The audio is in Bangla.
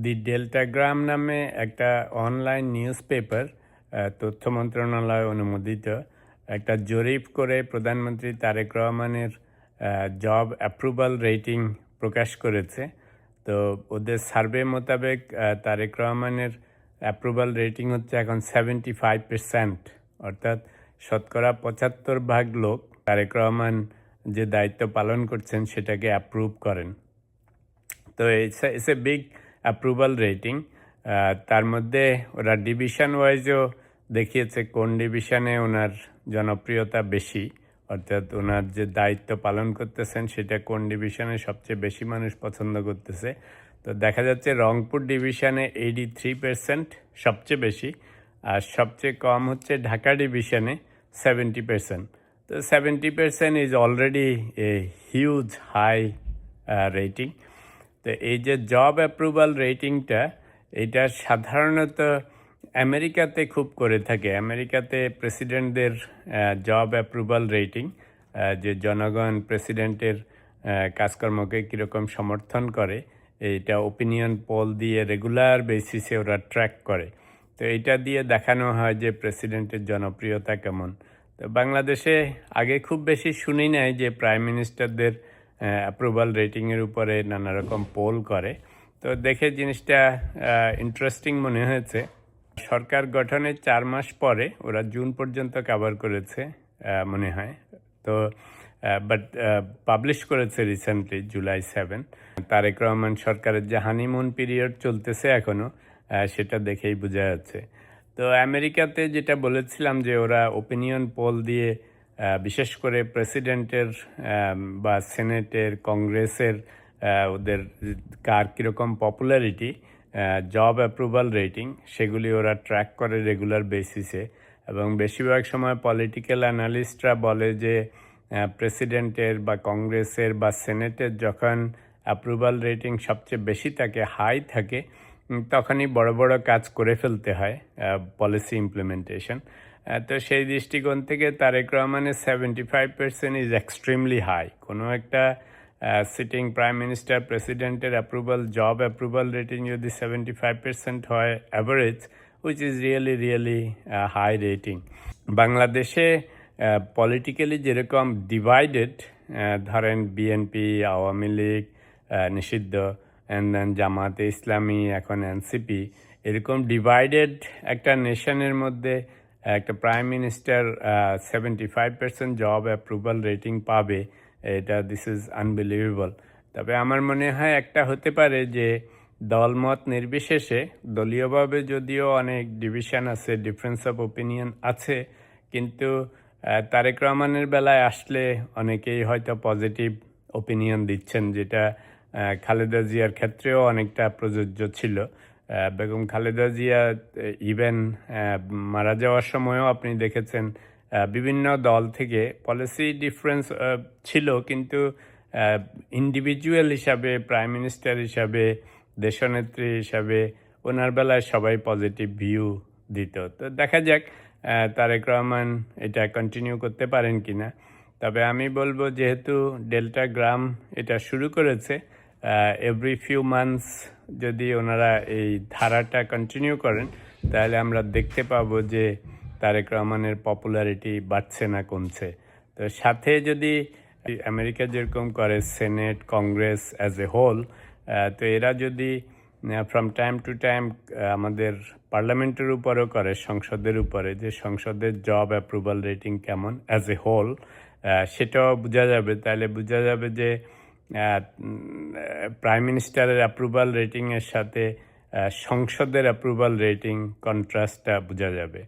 দি ডেল্টাগ্রাম নামে একটা অনলাইন নিউজ পেপার তথ্য মন্ত্রণালয় অনুমোদিত একটা জরিপ করে প্রধানমন্ত্রী তারেক রহমানের জব অ্যাপ্রুভাল রেটিং প্রকাশ করেছে। তো ওদের সার্ভে মোতাবেক তারেক রহমানের অ্যাপ্রুভাল রেটিং হচ্ছে এখন 75%, অর্থাৎ শতকরা 75% লোক তারেক রহমান যে দায়িত্ব পালন করছেন সেটাকে অ্যাপ্রুভ করেন। তো it's a big approval rating. তার মধ্যে ওরা ডিভিশন ওয়াইজও দেখিয়েছে কোন ডিভিশনে ওনার জনপ্রিয়তা বেশি, অর্থাৎ ওনার যে দায়িত্ব পালন করতেছেন সেটা কোন ডিভিশনে সবচেয়ে বেশি মানুষ পছন্দ করতেছে। তো দেখা যাচ্ছে রংপুর ডিভিশনে 83% সবচেয়ে বেশি, আর সবচেয়ে কম হচ্ছে ঢাকা ডিভিশনে 70%। তো 70% is already a huge high rating. তো এই যে জব অ্যাপ্রুভাল রেটিংটা, এটা সাধারণত আমেরিকাতে খুব করে থাকে। আমেরিকাতে প্রেসিডেন্টদের জব অ্যাপ্রুভাল রেটিং, যে জনগণ প্রেসিডেন্টের কাজকর্মকে কীরকম সমর্থন করে, এইটা ওপিনিয়ন পোল দিয়ে রেগুলার বেসিসে ওরা ট্র্যাক করে। তো এইটা দিয়ে দেখানো হয় যে প্রেসিডেন্টের জনপ্রিয়তা কেমন। তো বাংলাদেশে আগে খুব বেশি শুনি নাই যে প্রাইম মিনিস্টারদের অ্যাপ্রুভাল রেটিংয়ের উপরে নানা রকম পোল করে। তো দেখে জিনিসটা ইন্টারেস্টিং মনে হয়েছে। সরকার গঠনের 4 মাস পরে ওরা জুন পর্যন্ত কভার করেছে মনে হয়। তো বাট পাবলিশ করেছে রিসেন্টলি জুলাই 7। তারেক রহমান সরকারের যে হানিমুন পিরিয়ড চলতেছে এখনও, সেটা দেখেই বোঝা যাচ্ছে। তো আমেরিকাতে যেটা বলেছিলাম যে ওরা ওপিনিয়ন পোল দিয়ে বিশেষ করে প্রেসিডেন্টের বা সেনেটের, কংগ্রেসের ওদের কার কীরকম পপুলারিটি, জব অ্যাপ্রুভাল রেটিং, সেগুলি ওরা ট্র্যাক করে রেগুলার বেসিসে। এবং বেশিরভাগ সময় পলিটিক্যাল অ্যানালিস্টরা বলে যে প্রেসিডেন্টের বা কংগ্রেসের বা সেনেটের যখন অ্যাপ্রুভাল রেটিং সবচেয়ে বেশি থাকে, হাই থাকে, তখনই বড় বড় কাজ করে ফেলতে হয়, পলিসি ইমপ্লিমেন্টেশন। তো সেই দৃষ্টিকোণ থেকে তারেক রহমানের 75% ইজ এক্সট্রিমলি হাই। কোনো একটা সিটিং প্রাইম মিনিস্টার, প্রেসিডেন্টের অ্যাপ্রুভাল, জব অ্যাপ্রুভাল রেটিং যদি 75% হয় average, which is really high rating. বাংলাদেশে পলিটিক্যালি যেরকম ডিভাইডেড, ধরেন বিএনপি, আওয়ামী লীগ নিষিদ্ধ, অ্যান্ড দেন জামাতে ইসলামী, এখন এনসিপি, এরকম ডিভাইডেড একটা নেশনের মধ্যে একটা prime minister 75% job approval rating পাবে, এটা দিস ইজ আনবিলিভেবল। তবে আমার মনে হয় একটা হতে পারে যে দলমত নির্বিশেষে, দলীয়ভাবে যদিও অনেক ডিভিশন আছে, ডিফারেন্স অফ ওপিনিয়ন আছে, কিন্তু তারেক রহমানের বেলায় আসলে অনেকেই হয়তো পজিটিভ ওপিনিয়ন দিচ্ছেন, যেটা খালেদা জিয়ার ক্ষেত্রেও অনেকটা প্রযোজ্য ছিল। বেগম খালেদা জিয়া ইভেন মারা যাওয়ার সময়ও আপনি দেখেছেন বিভিন্ন দল থেকে পলিসি ডিফারেন্স ছিল, কিন্তু ইন্ডিভিজুয়াল হিসাবে, প্রাইম মিনিস্টার হিসাবে, দেশনেত্রী হিসাবে ওনার বেলায় সবাই পজিটিভ ভিউ দিত। তো দেখা যাক তারেক রহমান এটা কন্টিনিউ করতে পারেন কিনা। তবে আমি বলবো, যেহেতু ডেল্টাগ্রাম এটা শুরু করেছে, এভরি ফিউ মান্থস যদি ওনারা এই ধারাটা কন্টিনিউ করেন, তাহলে আমরা দেখতে পাবো যে তারেক রহমানের পপুলারিটি বাড়ছে না কমছে। তো সাথে যদি আমেরিকা যেরকম করে senate, congress as a whole, তো এরা যদি ফ্রম টাইম টু টাইম আমাদের পার্লামেন্টের উপরেও করে, সংসদের উপরে, যে সংসদের জব অ্যাপ্রুভাল রেটিং কেমন অ্যাজ এ হোল, সেটাও বোঝা যাবে। তাহলে বোঝা যাবে যে প্রাইম মিনিস্টারের অ্যাপ্রুভাল রেটিংয়ের সাথে সংসদের অ্যাপ্রুভাল রেটিং কন্ট্রাস্টটা বোঝা যাবে।